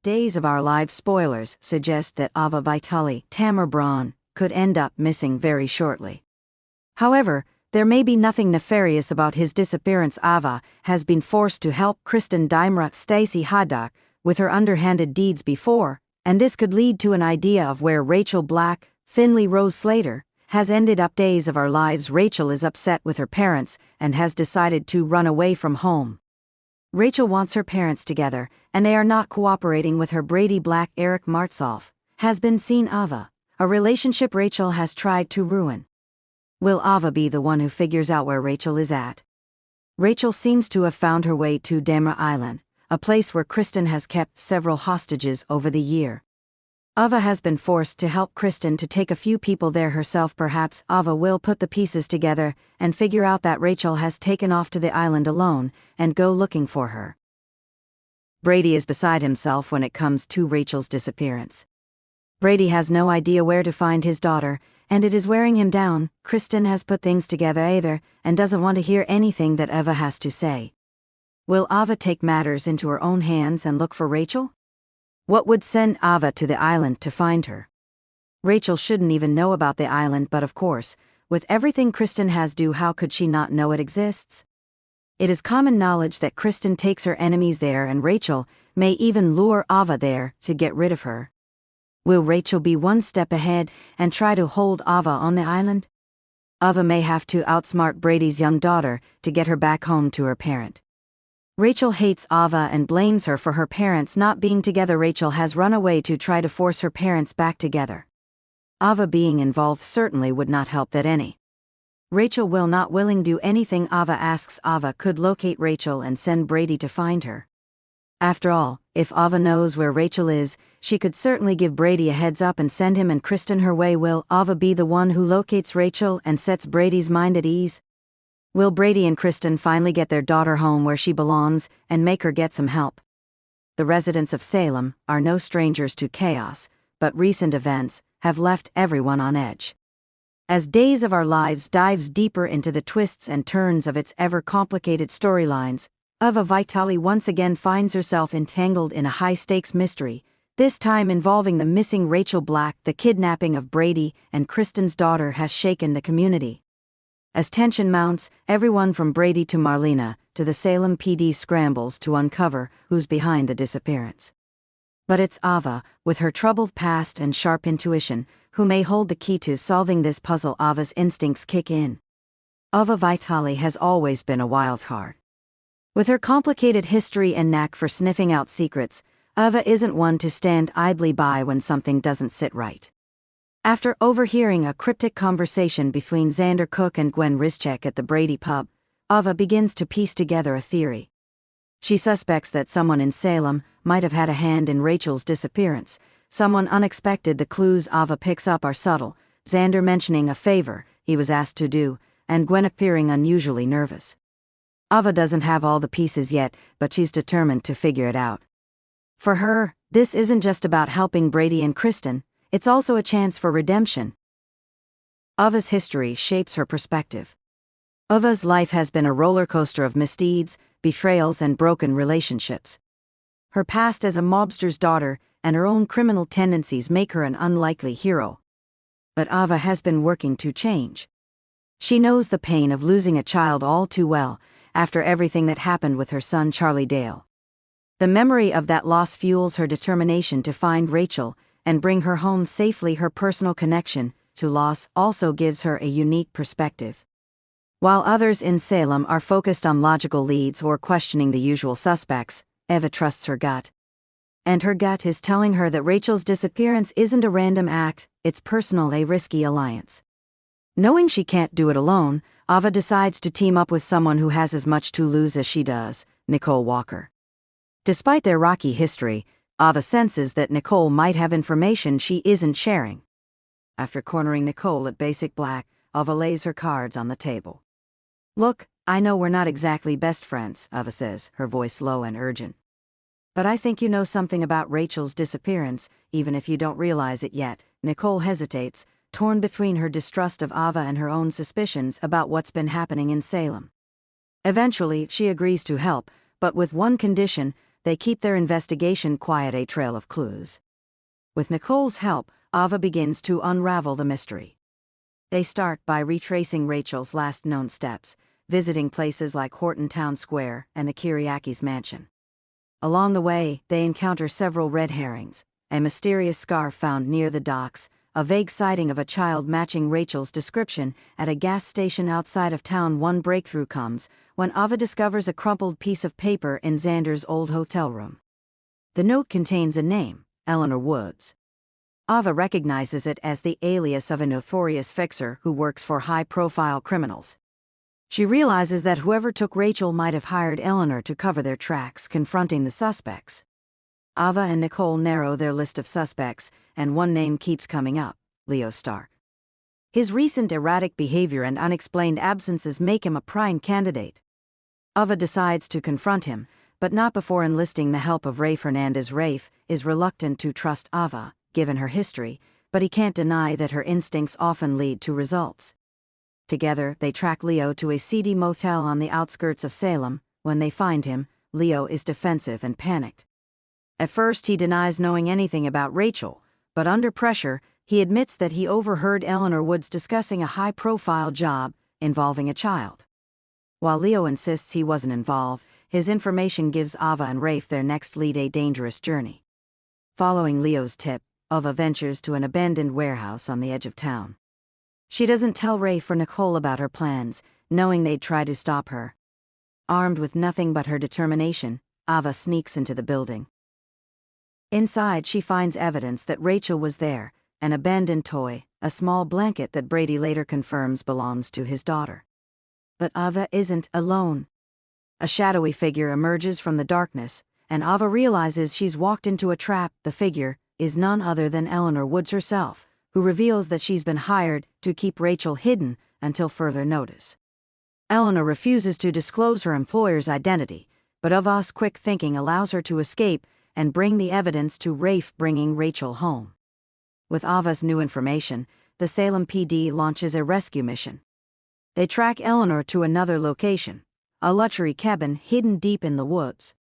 Days of Our Lives spoilers suggest that Ava Vitali, Tamar Braun, could end up missing very shortly. However, there may be nothing nefarious about his disappearance. Ava has been forced to help Kristen Daimra Stacey Haddock with her underhanded deeds before, and this could lead to an idea of where Rachel Black, Finley Rose Slater, has ended up. Days of Our Lives. Rachel is upset with her parents and has decided to run away from home. Rachel wants her parents together, and they are not cooperating with her. Brady Black Eric Martsolf has been seen Ava, a relationship Rachel has tried to ruin. Will Ava be the one who figures out where Rachel is at? Rachel seems to have found her way to Damra Island, a place where Kristen has kept several hostages over the year. Ava has been forced to help Kristen to take a few people there herself. Perhaps Ava will put the pieces together and figure out that Rachel has taken off to the island alone and go looking for her. Brady is beside himself when it comes to Rachel's disappearance. Brady has no idea where to find his daughter, and it is wearing him down. Kristen has put things together either and doesn't want to hear anything that Ava has to say. Will Ava take matters into her own hands and look for Rachel? What would send Ava to the island to find her? Rachel shouldn't even know about the island, but of course, with everything Kristen has do, how could she not know it exists? It is common knowledge that Kristen takes her enemies there, and Rachel may even lure Ava there to get rid of her. Will Rachel be one step ahead and try to hold Ava on the island? Ava may have to outsmart Brady's young daughter to get her back home to her parent. Rachel hates Ava and blames her for her parents not being together. Rachel has run away to try to force her parents back together. Ava being involved certainly would not help that any. Rachel will not willing do anything Ava asks. Ava could locate Rachel and send Brady to find her. After all, if Ava knows where Rachel is, she could certainly give Brady a heads up and send him and Kristen her way. Will Ava be the one who locates Rachel and sets Brady's mind at ease? Will Brady and Kristen finally get their daughter home where she belongs and make her get some help? The residents of Salem are no strangers to chaos, but recent events have left everyone on edge. As Days of Our Lives dives deeper into the twists and turns of its ever-complicated storylines, Ava Vitali once again finds herself entangled in a high-stakes mystery, this time involving the missing Rachel Black. The kidnapping of Brady and Kristen's daughter has shaken the community. As tension mounts, everyone from Brady to Marlena to the Salem PD scrambles to uncover who's behind the disappearance. But it's Ava, with her troubled past and sharp intuition, who may hold the key to solving this puzzle. Ava's instincts kick in. Ava Vitali has always been a wild card. With her complicated history and knack for sniffing out secrets, Ava isn't one to stand idly by when something doesn't sit right. After overhearing a cryptic conversation between Xander Cook and Gwen Rizchek at the Brady pub, Ava begins to piece together a theory. She suspects that someone in Salem might have had a hand in Rachel's disappearance, someone unexpected. The clues Ava picks up are subtle, Xander mentioning a favor he was asked to do, and Gwen appearing unusually nervous. Ava doesn't have all the pieces yet, but she's determined to figure it out. For her, this isn't just about helping Brady and Kristen, it's also a chance for redemption. Ava's history shapes her perspective. Ava's life has been a roller coaster of misdeeds, betrayals, and broken relationships. Her past as a mobster's daughter and her own criminal tendencies make her an unlikely hero. But Ava has been working to change. She knows the pain of losing a child all too well, after everything that happened with her son Charlie Dale. The memory of that loss fuels her determination to find Rachel and bring her home safely. Her personal connection to loss also gives her a unique perspective. While others in Salem are focused on logical leads or questioning the usual suspects, Ava trusts her gut. And her gut is telling her that Rachel's disappearance isn't a random act, it's personal, a risky alliance. Knowing she can't do it alone, Ava decides to team up with someone who has as much to lose as she does, Nicole Walker. Despite their rocky history, Ava senses that Nicole might have information she isn't sharing. After cornering Nicole at Basic Black, Ava lays her cards on the table. "Look, I know we're not exactly best friends," Ava says, her voice low and urgent. "But I think you know something about Rachel's disappearance, even if you don't realize it yet." Nicole hesitates, torn between her distrust of Ava and her own suspicions about what's been happening in Salem. Eventually, she agrees to help, but with one condition: they keep their investigation quiet, a trail of clues. With Nicole's help, Ava begins to unravel the mystery. They start by retracing Rachel's last known steps, visiting places like Horton Town Square and the Kiriakis' mansion. Along the way, they encounter several red herrings: a mysterious scarf found near the docks, a vague sighting of a child matching Rachel's description at a gas station outside of town. One breakthrough comes when Ava discovers a crumpled piece of paper in Xander's old hotel room. The note contains a name, Eleanor Woods. Ava recognizes it as the alias of a notorious fixer who works for high-profile criminals. She realizes that whoever took Rachel might have hired Eleanor to cover their tracks, confronting the suspects. Ava and Nicole narrow their list of suspects, and one name keeps coming up: Leo Stark. His recent erratic behavior and unexplained absences make him a prime candidate. Ava decides to confront him, but not before enlisting the help of Rafe Hernandez. Rafe is reluctant to trust Ava, given her history, but he can't deny that her instincts often lead to results. Together, they track Leo to a seedy motel on the outskirts of Salem. When they find him, Leo is defensive and panicked. At first, he denies knowing anything about Rachel, but under pressure, he admits that he overheard Eleanor Woods discussing a high-profile job involving a child. While Leo insists he wasn't involved, his information gives Ava and Rafe their next lead: a dangerous journey. Following Leo's tip, Ava ventures to an abandoned warehouse on the edge of town. She doesn't tell Rafe or Nicole about her plans, knowing they'd try to stop her. Armed with nothing but her determination, Ava sneaks into the building. Inside, she finds evidence that Rachel was there: an abandoned toy, a small blanket that Brady later confirms belongs to his daughter. But Ava isn't alone. A shadowy figure emerges from the darkness, and Ava realizes she's walked into a trap. The figure is none other than Eleanor Woods herself, who reveals that she's been hired to keep Rachel hidden until further notice. Eleanor refuses to disclose her employer's identity, but Ava's quick thinking allows her to escape and bring the evidence to Rafe, bringing Rachel home. With Ava's new information, the Salem PD launches a rescue mission. They track Eleanor to another location, a luxury cabin hidden deep in the woods.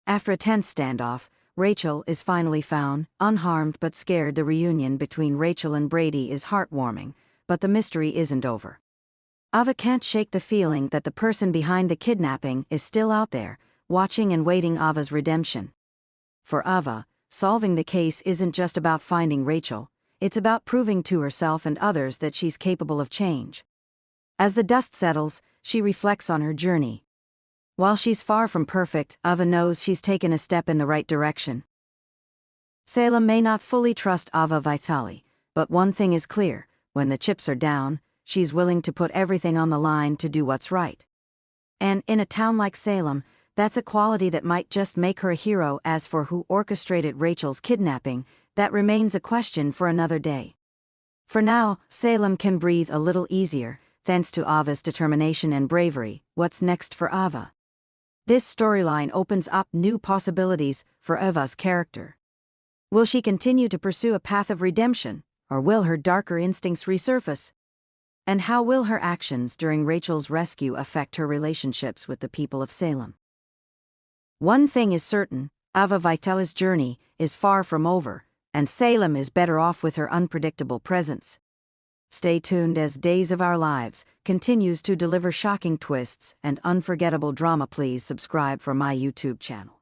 After a tense standoff, Rachel is finally found, unharmed but scared. The reunion between Rachel and Brady is heartwarming, but the mystery isn't over. Ava can't shake the feeling that the person behind the kidnapping is still out there, watching and waiting. Ava's redemption. For Ava, solving the case isn't just about finding Rachel, it's about proving to herself and others that she's capable of change. As the dust settles, she reflects on her journey. While she's far from perfect, Ava knows she's taken a step in the right direction. Salem may not fully trust Ava Vitale, but one thing is clear: when the chips are down, she's willing to put everything on the line to do what's right. And in a town like Salem, that's a quality that might just make her a hero. As for who orchestrated Rachel's kidnapping, that remains a question for another day. For now, Salem can breathe a little easier, thanks to Ava's determination and bravery. What's next for Ava? This storyline opens up new possibilities for Ava's character. Will she continue to pursue a path of redemption, or will her darker instincts resurface? And how will her actions during Rachel's rescue affect her relationships with the people of Salem? One thing is certain: Ava Vitale's journey is far from over, and Salem is better off with her unpredictable presence. Stay tuned as Days of Our Lives continues to deliver shocking twists and unforgettable drama. Please subscribe for my YouTube channel.